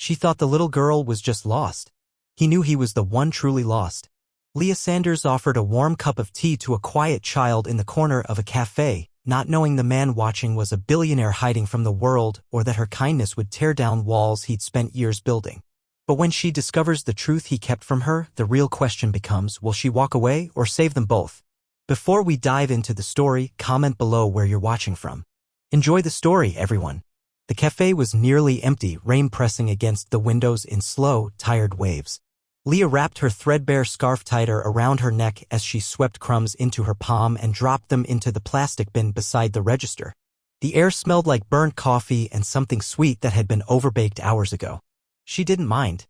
She thought the little girl was just lost. He knew he was the one truly lost. Leah Sanders offered a warm cup of tea to a quiet child in the corner of a cafe, not knowing the man watching was a billionaire hiding from the world or that her kindness would tear down walls he'd spent years building. But when she discovers the truth he kept from her, the real question becomes, will she walk away or save them both? Before we dive into the story, comment below where you're watching from. Enjoy the story, everyone. The cafe was nearly empty, rain pressing against the windows in slow, tired waves. Leah wrapped her threadbare scarf tighter around her neck as she swept crumbs into her palm and dropped them into the plastic bin beside the register. The air smelled like burnt coffee and something sweet that had been overbaked hours ago. She didn't mind.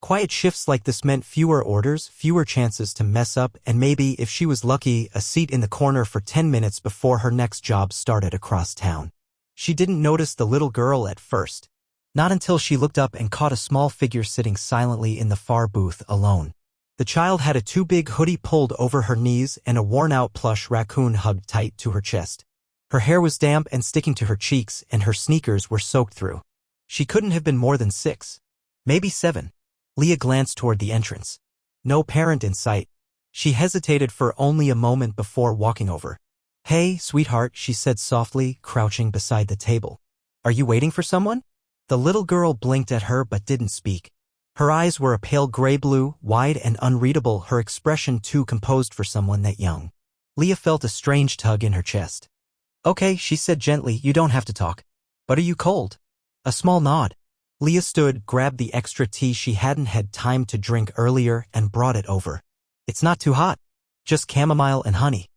Quiet shifts like this meant fewer orders, fewer chances to mess up, and maybe, if she was lucky, a seat in the corner for 10 minutes before her next job started across town. She didn't notice the little girl at first. Not until she looked up and caught a small figure sitting silently in the far booth, alone. The child had a too-big hoodie pulled over her knees and a worn-out plush raccoon hugged tight to her chest. Her hair was damp and sticking to her cheeks, and her sneakers were soaked through. She couldn't have been more than 6. Maybe 7. Leah glanced toward the entrance. No parent in sight. She hesitated for only a moment before walking over. "Hey, sweetheart," she said softly, crouching beside the table. "Are you waiting for someone?" The little girl blinked at her but didn't speak. Her eyes were a pale gray-blue, wide and unreadable, her expression too composed for someone that young. Leah felt a strange tug in her chest. "Okay," she said gently, "you don't have to talk. But are you cold?" A small nod. Leah stood, grabbed the extra tea she hadn't had time to drink earlier, and brought it over. "It's not too hot. Just chamomile and honey.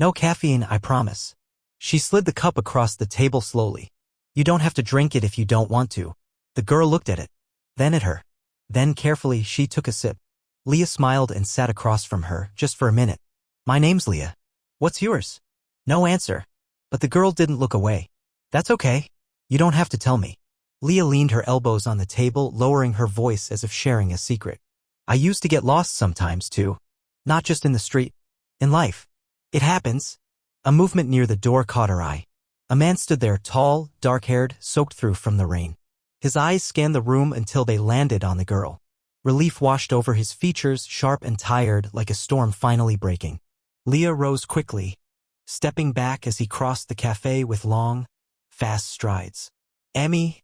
No caffeine, I promise." She slid the cup across the table slowly. "You don't have to drink it if you don't want to." The girl looked at it, then at her. Then carefully she took a sip. Leah smiled and sat across from her, just for a minute. "My name's Leah. What's yours?" No answer. But the girl didn't look away. "That's okay. You don't have to tell me." Leah leaned her elbows on the table, lowering her voice as if sharing a secret. "I used to get lost sometimes, too. Not just in the street. In life. It happens." A movement near the door caught her eye. A man stood there, tall, dark-haired, soaked through from the rain. His eyes scanned the room until they landed on the girl. Relief washed over his features, sharp and tired, like a storm finally breaking. Leah rose quickly, stepping back as he crossed the cafe with long, fast strides. "Emmy,"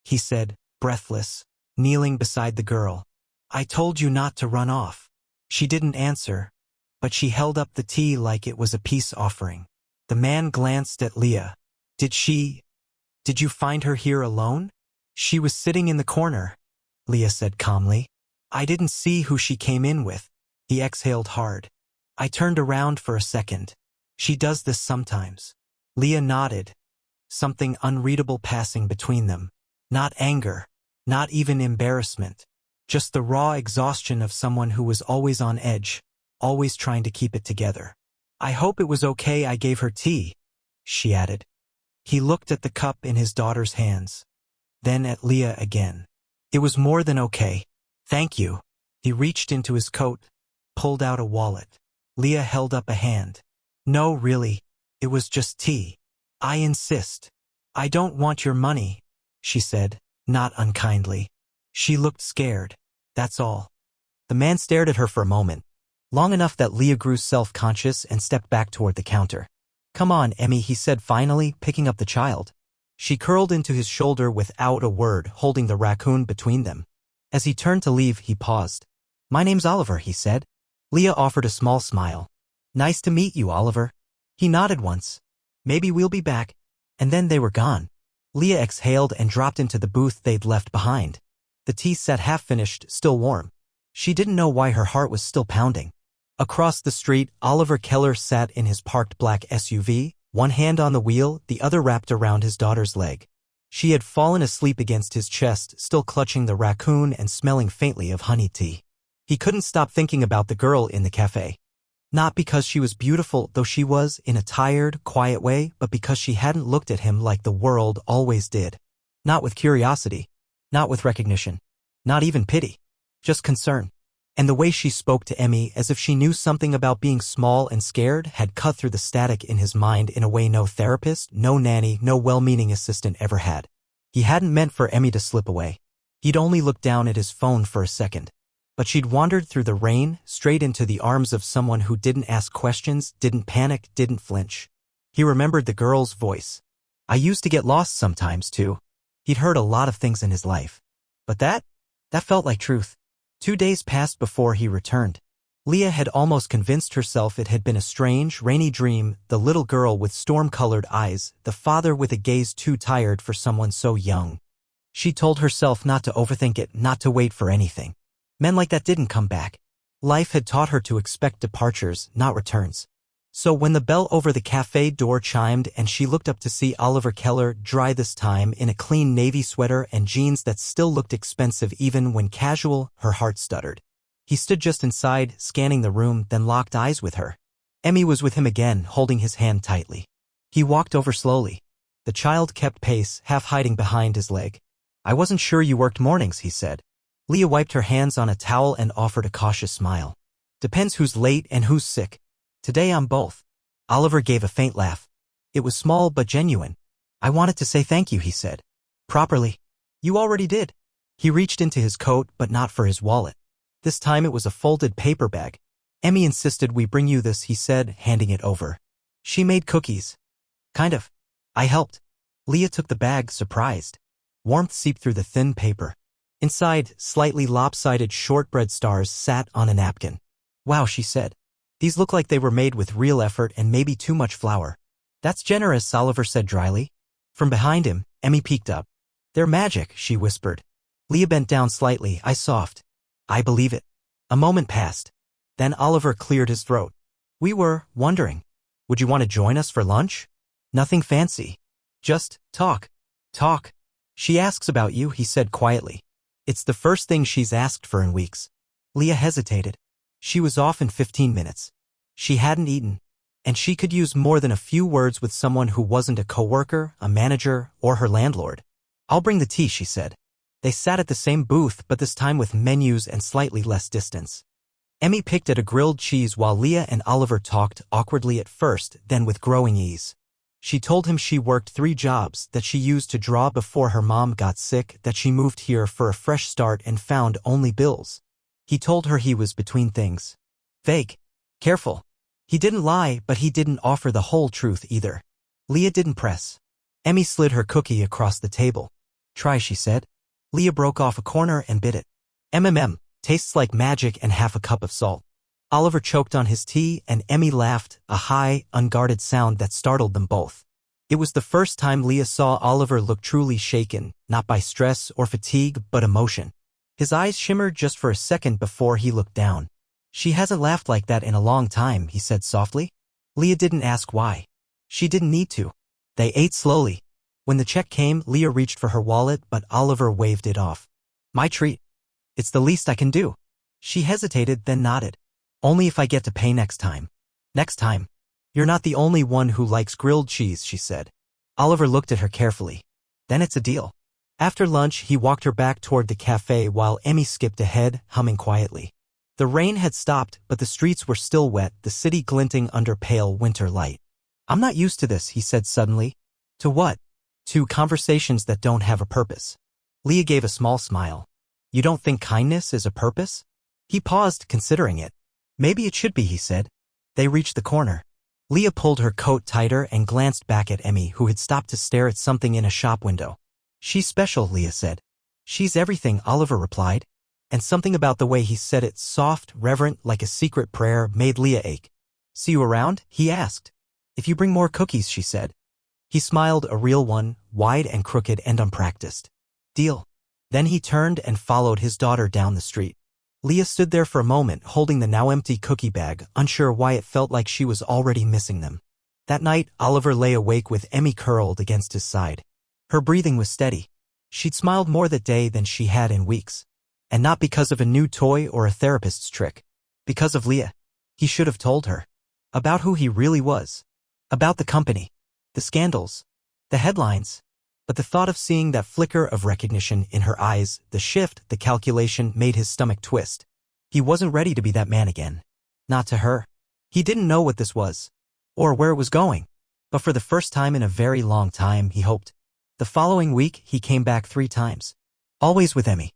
he said, breathless, kneeling beside the girl. "I told you not to run off." She didn't answer, but she held up the tea like it was a peace offering. The man glanced at Leah. Did you find her here alone?" "She was sitting in the corner," Leah said calmly. "I didn't see who she came in with." He exhaled hard. "I turned around for a second. She does this sometimes." Leah nodded, something unreadable passing between them. Not anger, not even embarrassment. Just the raw exhaustion of someone who was always on edge, always trying to keep it together. "I hope it was okay I gave her tea," she added. He looked at the cup in his daughter's hands, then at Leah again. "It was more than okay. Thank you." He reached into his coat, pulled out a wallet. Leah held up a hand. "No, really. It was just tea. I insist." "I don't want your money," she said, not unkindly. She looked scared. "That's all." The man stared at her for a moment, long enough that Leah grew self-conscious and stepped back toward the counter. "Come on, Emmy," he said finally, picking up the child. She curled into his shoulder without a word, holding the raccoon between them. As he turned to leave, he paused. "My name's Oliver," he said. Leah offered a small smile. "Nice to meet you, Oliver." He nodded once. "Maybe we'll be back." And then they were gone. Leah exhaled and dropped into the booth they'd left behind. The tea sat half-finished, still warm. She didn't know why her heart was still pounding. Across the street, Oliver Keller sat in his parked black SUV, one hand on the wheel, the other wrapped around his daughter's leg. She had fallen asleep against his chest, still clutching the raccoon and smelling faintly of honey tea. He couldn't stop thinking about the girl in the cafe. Not because she was beautiful, though she was, in a tired, quiet way, but because she hadn't looked at him like the world always did. Not with curiosity. Not with recognition. Not even pity. Just concern. And the way she spoke to Emmy, as if she knew something about being small and scared, had cut through the static in his mind in a way no therapist, no nanny, no well-meaning assistant ever had. He hadn't meant for Emmy to slip away. He'd only looked down at his phone for a second. But she'd wandered through the rain, straight into the arms of someone who didn't ask questions, didn't panic, didn't flinch. He remembered the girl's voice. I used to get lost sometimes, too. He'd heard a lot of things in his life. But that felt like truth. 2 days passed before he returned. Leah had almost convinced herself it had been a strange, rainy dream, the little girl with storm-colored eyes, the father with a gaze too tired for someone so young. She told herself not to overthink it, not to wait for anything. Men like that didn't come back. Life had taught her to expect departures, not returns. So when the bell over the cafe door chimed and she looked up to see Oliver Keller, dry this time, in a clean navy sweater and jeans that still looked expensive even when casual, her heart stuttered. He stood just inside, scanning the room, then locked eyes with her. Emmy was with him again, holding his hand tightly. He walked over slowly. The child kept pace, half hiding behind his leg. I wasn't sure you worked mornings, he said. Leah wiped her hands on a towel and offered a cautious smile. Depends who's late and who's sick. Today I'm both. Oliver gave a faint laugh. It was small but genuine. I wanted to say thank you, he said. Properly. You already did. He reached into his coat, but not for his wallet. This time it was a folded paper bag. Emmy insisted we bring you this, he said, handing it over. She made cookies. Kind of. I helped. Leah took the bag, surprised. Warmth seeped through the thin paper. Inside, slightly lopsided shortbread stars sat on a napkin. Wow, she said. These look like they were made with real effort and maybe too much flour. That's generous, Oliver said dryly. From behind him, Emmy peeked up. They're magic, she whispered. Leah bent down slightly, eyes soft. I believe it. A moment passed. Then Oliver cleared his throat. We were wondering. Would you want to join us for lunch? Nothing fancy. Just talk. Talk. She asks about you, he said quietly. It's the first thing she's asked for in weeks. Leah hesitated. She was off in 15 minutes. She hadn't eaten. And she could use more than a few words with someone who wasn't a coworker, a manager, or her landlord. I'll bring the tea, she said. They sat at the same booth, but this time with menus and slightly less distance. Emmy picked at a grilled cheese while Leah and Oliver talked, awkwardly at first, then with growing ease. She told him she worked 3 jobs, that she used to draw before her mom got sick, that she moved here for a fresh start and found only bills. He told her he was between things. Vague. Careful. He didn't lie, but he didn't offer the whole truth either. Leah didn't press. Emmy slid her cookie across the table. Try, she said. Leah broke off a corner and bit it. Tastes like magic and half a cup of salt. Oliver choked on his tea and Emmy laughed, a high, unguarded sound that startled them both. It was the first time Leah saw Oliver look truly shaken, not by stress or fatigue, but emotion. His eyes shimmered just for a second before he looked down. She hasn't laughed like that in a long time, he said softly. Leah didn't ask why. She didn't need to. They ate slowly. When the check came, Leah reached for her wallet, but Oliver waved it off. My treat. It's the least I can do. She hesitated, then nodded. Only if I get to pay next time. Next time. You're not the only one who likes grilled cheese, she said. Oliver looked at her carefully. Then it's a deal. After lunch, he walked her back toward the cafe while Emmy skipped ahead, humming quietly. The rain had stopped, but the streets were still wet, the city glinting under pale winter light. I'm not used to this, he said suddenly. To what? To conversations that don't have a purpose. Leah gave a small smile. You don't think kindness is a purpose? He paused, considering it. Maybe it should be, he said. They reached the corner. Leah pulled her coat tighter and glanced back at Emmy, who had stopped to stare at something in a shop window. She's special, Leah said. She's everything, Oliver replied. And something about the way he said it, soft, reverent, like a secret prayer, made Leah ache. See you around? He asked. If you bring more cookies, she said. He smiled, a real one, wide and crooked and unpracticed. Deal. Then he turned and followed his daughter down the street. Leah stood there for a moment, holding the now empty cookie bag, unsure why it felt like she was already missing them. That night, Oliver lay awake with Emmy curled against his side. Her breathing was steady. She'd smiled more that day than she had in weeks. And not because of a new toy or a therapist's trick. Because of Leah. He should have told her. About who he really was. About the company. The scandals. The headlines. But the thought of seeing that flicker of recognition in her eyes, the shift, the calculation, made his stomach twist. He wasn't ready to be that man again. Not to her. He didn't know what this was. Or where it was going. But for the first time in a very long time, he hoped. The following week, he came back 3 times. Always with Emmy.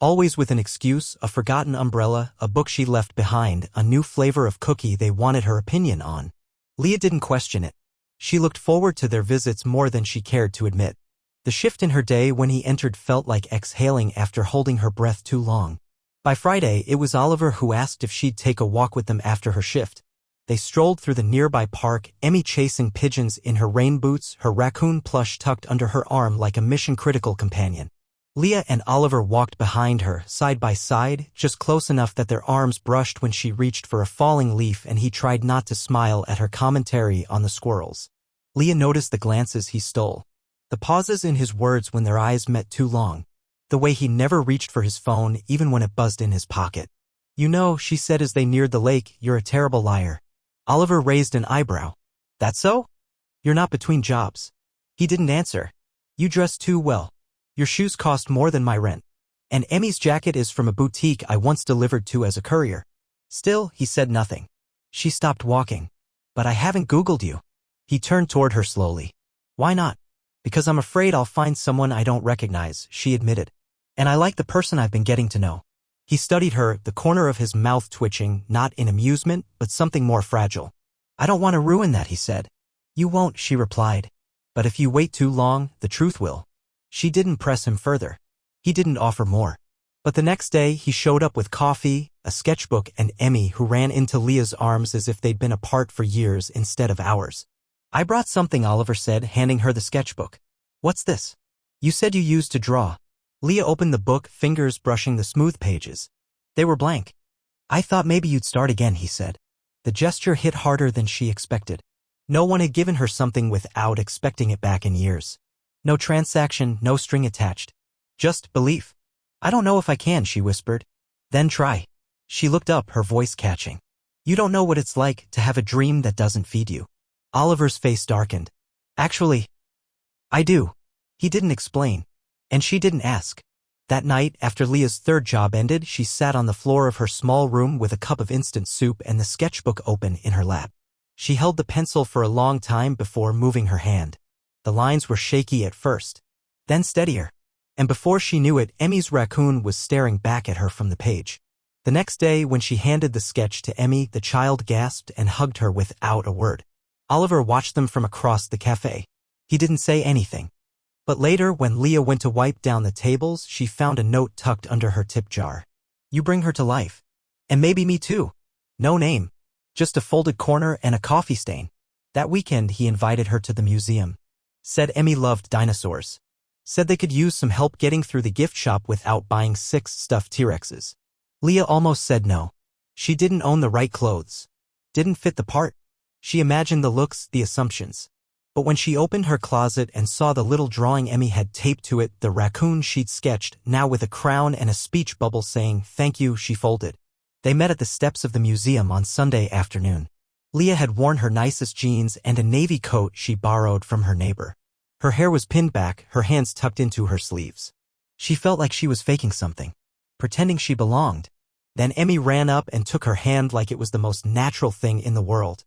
Always with an excuse, a forgotten umbrella, a book she left behind, a new flavor of cookie they wanted her opinion on. Leah didn't question it. She looked forward to their visits more than she cared to admit. The shift in her day when he entered felt like exhaling after holding her breath too long. By Friday, it was Oliver who asked if she'd take a walk with them after her shift. They strolled through the nearby park, Emmy chasing pigeons in her rain boots, her raccoon plush tucked under her arm like a mission-critical companion. Leah and Oliver walked behind her, side by side, just close enough that their arms brushed when she reached for a falling leaf and he tried not to smile at her commentary on the squirrels. Leah noticed the glances he stole. The pauses in his words when their eyes met too long. The way he never reached for his phone even when it buzzed in his pocket. "You know," she said as they neared the lake, "you're a terrible liar." Oliver raised an eyebrow. "That so? You're not between jobs." He didn't answer. "You dress too well. Your shoes cost more than my rent. And Emmy's jacket is from a boutique I once delivered to as a courier." Still, he said nothing. She stopped walking. "But I haven't Googled you." He turned toward her slowly. "Why not?" "Because I'm afraid I'll find someone I don't recognize," she admitted. "And I like the person I've been getting to know." He studied her, the corner of his mouth twitching, not in amusement, but something more fragile. "I don't want to ruin that," he said. "You won't," she replied. "But if you wait too long, the truth will." She didn't press him further. He didn't offer more. But the next day, he showed up with coffee, a sketchbook, and Emmy, who ran into Leah's arms as if they'd been apart for years instead of hours. "I brought something," Oliver said, handing her the sketchbook. "What's this?" "You said you used to draw." Leah opened the book, fingers brushing the smooth pages. They were blank. "I thought maybe you'd start again," he said. The gesture hit harder than she expected. No one had given her something without expecting it back in years. No transaction, no string attached. Just belief. "I don't know if I can," she whispered. "Then try." She looked up, her voice catching. "You don't know what it's like to have a dream that doesn't feed you." Oliver's face darkened. "Actually, I do." He didn't explain. And she didn't ask. That night, after Leah's third job ended, she sat on the floor of her small room with a cup of instant soup and the sketchbook open in her lap. She held the pencil for a long time before moving her hand. The lines were shaky at first, then steadier. And before she knew it, Emmy's raccoon was staring back at her from the page. The next day, when she handed the sketch to Emmy, the child gasped and hugged her without a word. Oliver watched them from across the cafe. He didn't say anything. But later, when Leah went to wipe down the tables, she found a note tucked under her tip jar. "You bring her to life. And maybe me too." No name. Just a folded corner and a coffee stain. That weekend, he invited her to the museum. Said Emmy loved dinosaurs. Said they could use some help getting through the gift shop without buying 6 stuffed T-Rexes. Leah almost said no. She didn't own the right clothes. Didn't fit the part. She imagined the looks, the assumptions. But when she opened her closet and saw the little drawing Emmy had taped to it, the raccoon she'd sketched, now with a crown and a speech bubble saying, "Thank you," she folded. They met at the steps of the museum on Sunday afternoon. Leah had worn her nicest jeans and a navy coat she borrowed from her neighbor. Her hair was pinned back, her hands tucked into her sleeves. She felt like she was faking something, pretending she belonged. Then Emmy ran up and took her hand like it was the most natural thing in the world.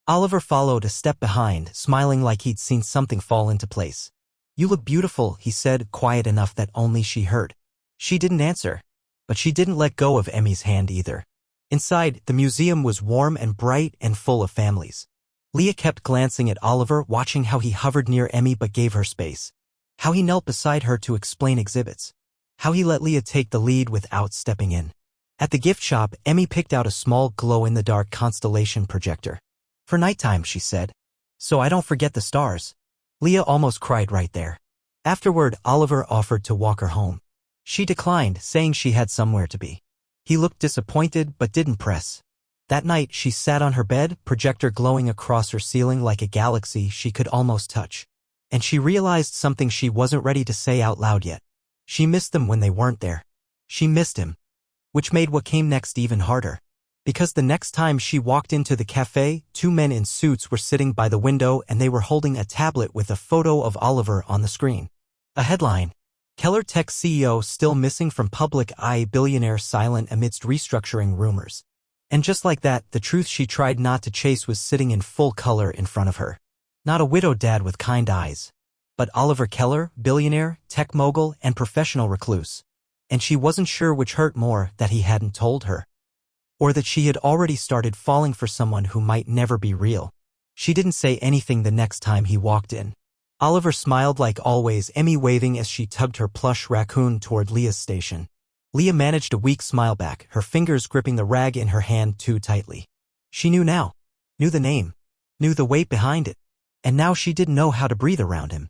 Oliver followed a step behind, smiling like he'd seen something fall into place. "You look beautiful," he said, quiet enough that only she heard. She didn't answer. But she didn't let go of Emmy's hand either. Inside, the museum was warm and bright and full of families. Leah kept glancing at Oliver, watching how he hovered near Emmy but gave her space. How he knelt beside her to explain exhibits. How he let Leah take the lead without stepping in. At the gift shop, Emmy picked out a small glow-in-the-dark constellation projector. "For nighttime," she said. "So I don't forget the stars." Leah almost cried right there. Afterward, Oliver offered to walk her home. She declined, saying she had somewhere to be. He looked disappointed but didn't press. That night, she sat on her bed, projector glowing across her ceiling like a galaxy she could almost touch. And she realized something she wasn't ready to say out loud yet. She missed them when they weren't there. She missed him. Which made what came next even harder. Because the next time she walked into the cafe, 2 men in suits were sitting by the window and they were holding a tablet with a photo of Oliver on the screen. A headline: Keller Tech CEO still missing from public eye, billionaire silent amidst restructuring rumors. And just like that, the truth she tried not to chase was sitting in full color in front of her. Not a widowed dad with kind eyes, but Oliver Keller, billionaire, tech mogul, and professional recluse. And she wasn't sure which hurt more, that he hadn't told her, or that she had already started falling for someone who might never be real. She didn't say anything the next time he walked in. Oliver smiled like always, Emmy waving as she tugged her plush raccoon toward Leah's station. Leah managed a weak smile back, her fingers gripping the rag in her hand too tightly. She knew now. Knew the name. Knew the weight behind it. And now she didn't know how to breathe around him.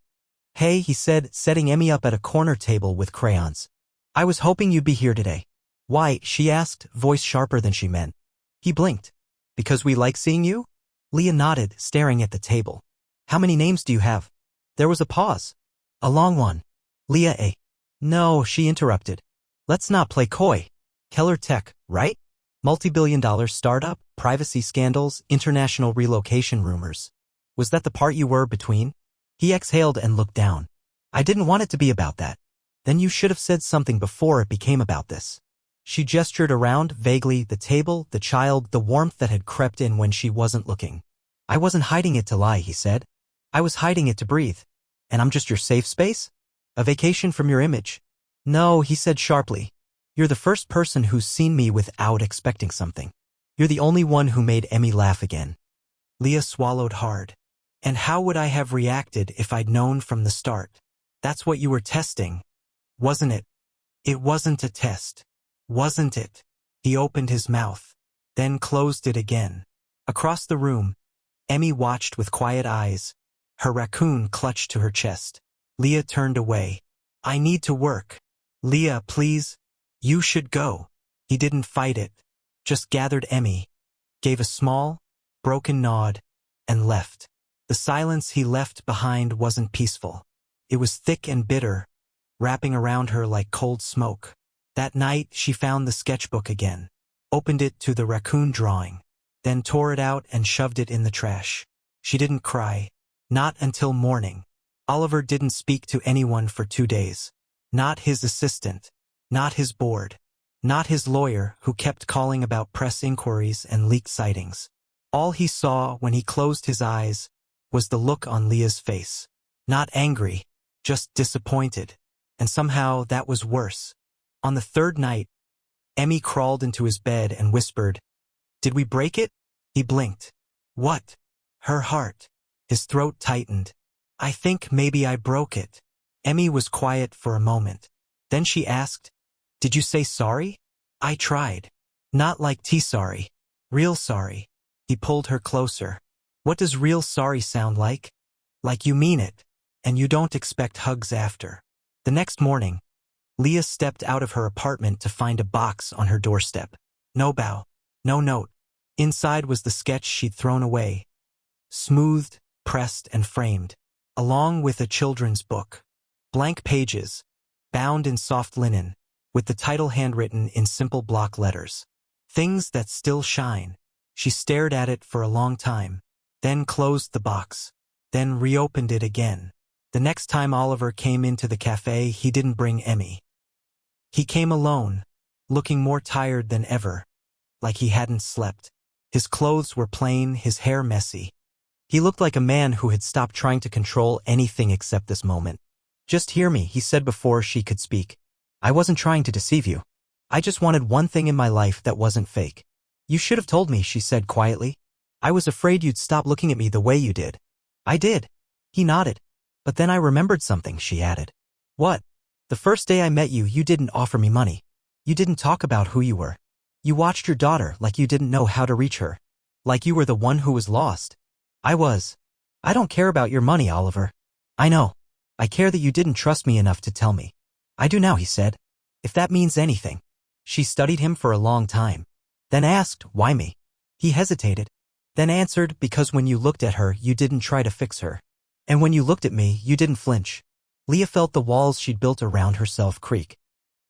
"Hey," he said, setting Emmy up at a corner table with crayons. "I was hoping you'd be here today." "Why?" she asked, voice sharper than she meant. He blinked. "Because we like seeing you?" Leah nodded, staring at the table. "How many names do you have?" There was a pause. "A long one." "Leah A." "No," she interrupted. "Let's not play coy. Keller Tech, right? Multi-billion-dollar startup, privacy scandals, international relocation rumors. Was that the part you were between?" He exhaled and looked down. "I didn't want it to be about that." "Then you should have said something before it became about this." She gestured around, vaguely, the table, the child, the warmth that had crept in when she wasn't looking. "I wasn't hiding it to lie," he said. "I was hiding it to breathe. And I'm just your safe space? A vacation from your image?" "No," he said sharply. "You're the first person who's seen me without expecting something. You're the only one who made Emmy laugh again." Leah swallowed hard. "And how would I have reacted if I'd known from the start? That's what you were testing, wasn't it?" "It wasn't a test. Wasn't it?" He opened his mouth, then closed it again. Across the room, Emmy watched with quiet eyes, her raccoon clutched to her chest. Leah turned away. "I need to work." "Leah, please." "You should go." He didn't fight it, just gathered Emmy, gave a small, broken nod, and left. The silence he left behind wasn't peaceful. It was thick and bitter, wrapping around her like cold smoke. That night, she found the sketchbook again, opened it to the raccoon drawing, then tore it out and shoved it in the trash. She didn't cry. Not until morning. Oliver didn't speak to anyone for 2 days. Not his assistant. Not his board. Not his lawyer, who kept calling about press inquiries and leaked sightings. All he saw when he closed his eyes was the look on Leah's face. Not angry, just disappointed. And somehow that was worse. On the third night, Emmy crawled into his bed and whispered, "Did we break it?" He blinked. "What?" Her heart. His throat tightened. "I think maybe I broke it." Emmy was quiet for a moment. Then she asked, "Did you say sorry?" "I tried. Not like tea sorry. Real sorry." He pulled her closer. "What does real sorry sound like?" "Like you mean it, and you don't expect hugs after." The next morning, Leah stepped out of her apartment to find a box on her doorstep. No bow. No note. Inside was the sketch she'd thrown away. Smoothed, pressed, and framed, along with a children's book. Blank pages, bound in soft linen, with the title handwritten in simple block letters. "Things That Still Shine." She stared at it for a long time, then closed the box, then reopened it again. The next time Oliver came into the cafe, he didn't bring Emmy. He came alone, looking more tired than ever, like he hadn't slept. His clothes were plain, his hair messy. He looked like a man who had stopped trying to control anything except this moment. "Just hear me," he said before she could speak. "I wasn't trying to deceive you. I just wanted one thing in my life that wasn't fake." "You should have told me," she said quietly. "I was afraid you'd stop looking at me the way you did." "I did." He nodded. "But then I remembered something," she added. "What?" "The first day I met you, you didn't offer me money. You didn't talk about who you were. You watched your daughter like you didn't know how to reach her. Like you were the one who was lost." "I was." "I don't care about your money, Oliver." "I know. I care that you didn't trust me enough to tell me." "I do now," he said. "If that means anything." She studied him for a long time, then asked, "Why me?" He hesitated, then answered, "Because when you looked at her, you didn't try to fix her. And when you looked at me, you didn't flinch." Leah felt the walls she'd built around herself creak.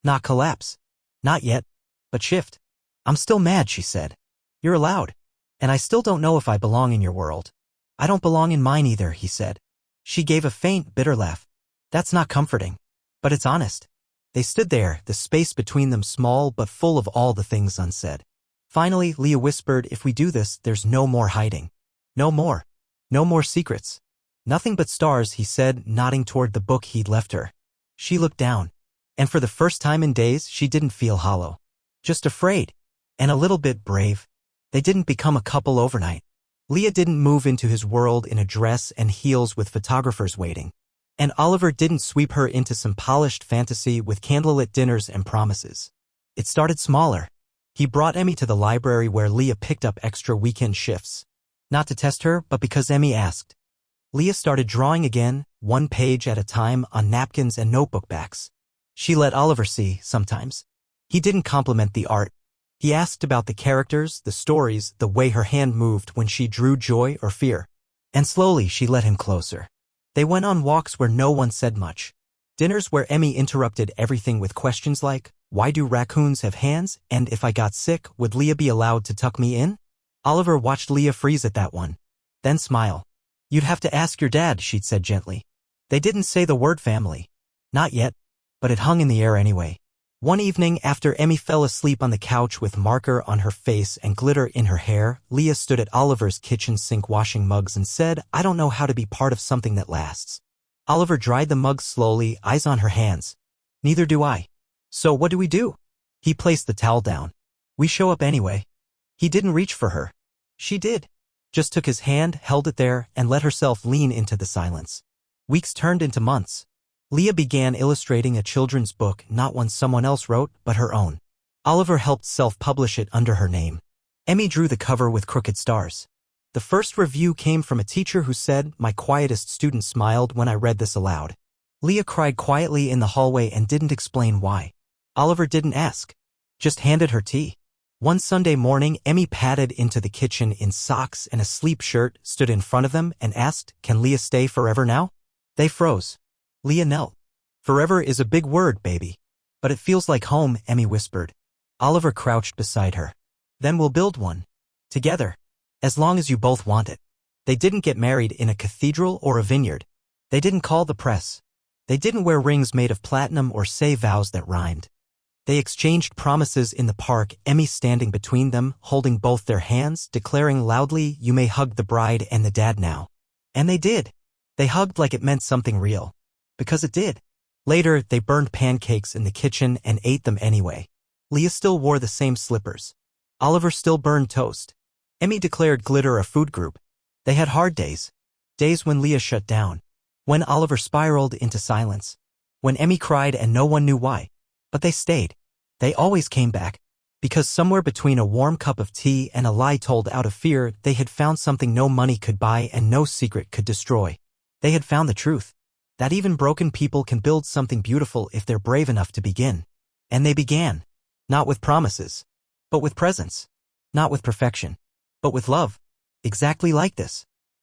Not collapse. Not yet, but shift. "I'm still mad," she said. "You're allowed. And I still don't know if I belong in your world." "I don't belong in mine either," he said. She gave a faint, bitter laugh. "That's not comforting. But it's honest." They stood there, the space between them small but full of all the things unsaid. Finally, Leah whispered, "If we do this, there's no more hiding. No more. No more secrets. Nothing but stars, he said, nodding toward the book he'd left her. She looked down. And for the first time in days, she didn't feel hollow. Just afraid. And a little bit brave. They didn't become a couple overnight. Leah didn't move into his world in a dress and heels with photographers waiting. And Oliver didn't sweep her into some polished fantasy with candlelit dinners and promises. It started smaller. He brought Emmy to the library where Leah picked up extra weekend shifts. Not to test her, but because Emmy asked. Leah started drawing again, one page at a time on napkins and notebook backs. She let Oliver see, sometimes. He didn't compliment the art. He asked about the characters, the stories, the way her hand moved when she drew joy or fear. And slowly she led him closer. They went on walks where no one said much. Dinners where Emmy interrupted everything with questions like, why do raccoons have hands, and if I got sick, would Leah be allowed to tuck me in? Oliver watched Leah freeze at that one. Then smile. You'd have to ask your dad, she'd said gently. They didn't say the word family. Not yet. But it hung in the air anyway. One evening, after Emmy fell asleep on the couch with marker on her face and glitter in her hair, Leah stood at Oliver's kitchen sink washing mugs and said, I don't know how to be part of something that lasts. Oliver dried the mugs slowly, eyes on her hands. Neither do I. So what do we do? He placed the towel down. We show up anyway. He didn't reach for her. She did. Just took his hand, held it there, and let herself lean into the silence. Weeks turned into months. Leah began illustrating a children's book, not one someone else wrote, but her own. Oliver helped self-publish it under her name. Emmy drew the cover with crooked stars. The first review came from a teacher who said, my quietest student smiled when I read this aloud. Leah cried quietly in the hallway and didn't explain why. Oliver didn't ask. Just handed her tea. One Sunday morning, Emmy padded into the kitchen in socks and a sleep shirt, stood in front of them, and asked, can Leah stay forever now? They froze. Leah knelt. Forever is a big word, baby. But it feels like home, Emmy whispered. Oliver crouched beside her. Then we'll build one. Together. As long as you both want it. They didn't get married in a cathedral or a vineyard. They didn't call the press. They didn't wear rings made of platinum or say vows that rhymed. They exchanged promises in the park, Emmy standing between them, holding both their hands, declaring loudly, you may hug the bride and the dad now. And they did. They hugged like it meant something real. Because it did. Later, they burned pancakes in the kitchen and ate them anyway. Leah still wore the same slippers. Oliver still burned toast. Emmy declared glitter a food group. They had hard days. Days when Leah shut down. When Oliver spiraled into silence. When Emmy cried and no one knew why. But they stayed. They always came back. Because somewhere between a warm cup of tea and a lie told out of fear, they had found something no money could buy and no secret could destroy. They had found the truth. That even broken people can build something beautiful if they're brave enough to begin. And they began. Not with promises. But with presence. Not with perfection. But with love. Exactly like this.